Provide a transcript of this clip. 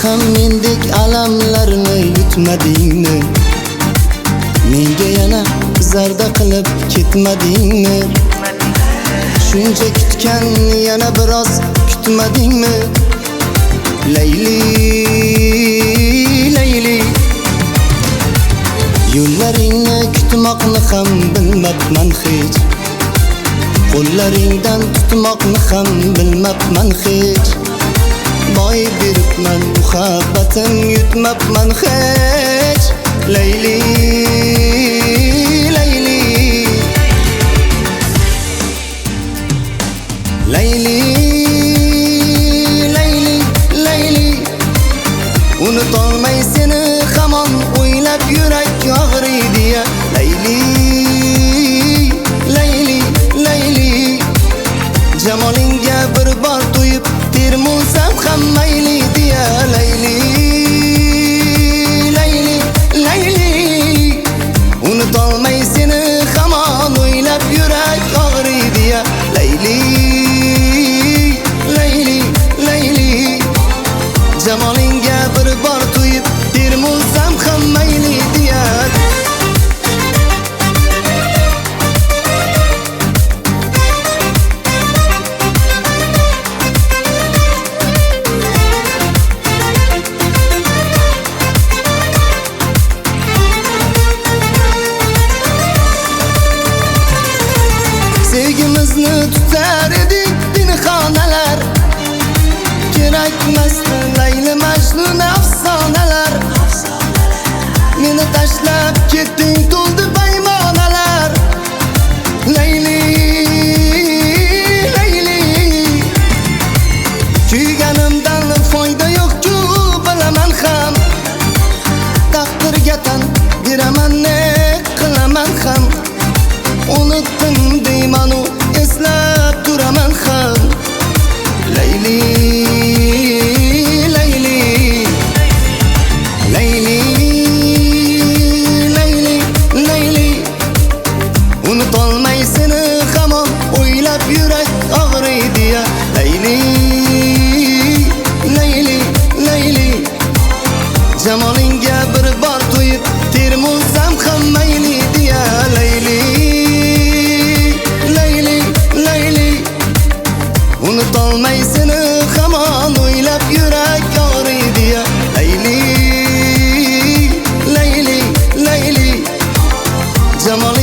ham mendek alamlarni yutmadingmi? Menga yana zarda qilib ketmadingmi? Shuncha kutgan yana biroz kutmadingmi? Layli, Layli, yo'llaringni kutmoqni ham bilmabman hech. Qo'llaringdan tutmoqni ham bilmabman hech. Boy beribman muhabbatim yutmabman hech. Layli, Layli, Layli, Layli, Layli, unutolmay seni hamon o'ylab yurak og'riydi ya. Layli, Layli, Layli, jamolingga bir bor to'yib termulsam ham mayli deya. Layli, Layli, Layli, unutolmay seni hamon o'ylab yurak og'riydi ya. Layli, Layli, Layli, jamolingga bir bor to'yib termulsam ham mayli deya. Sevgimizni tutar edik dinxonalar, kerakmasdi Layli Majnun afsonalar. Meni tashlab ketding to'ldi baymonalar. Layli, Layli, kuyganimdan foyda yo'q-ku bilaman ham. Taqdirga tan beraman ne qilaman ham. Unutdim deymanu eslab turaman ham. Layli, Layli, Layli, Layli, Layli, unutolmay seni hamon o'ylab yurak og'riydi ya. Layli, Layli, Layli, jamolingga bir bor to'yib termulsam ham mayli deya. Layli, Layli, Layli, unutolmay seni hamon o'ylab yurak og'riydi ya. Layli, Layli, Layli, jamol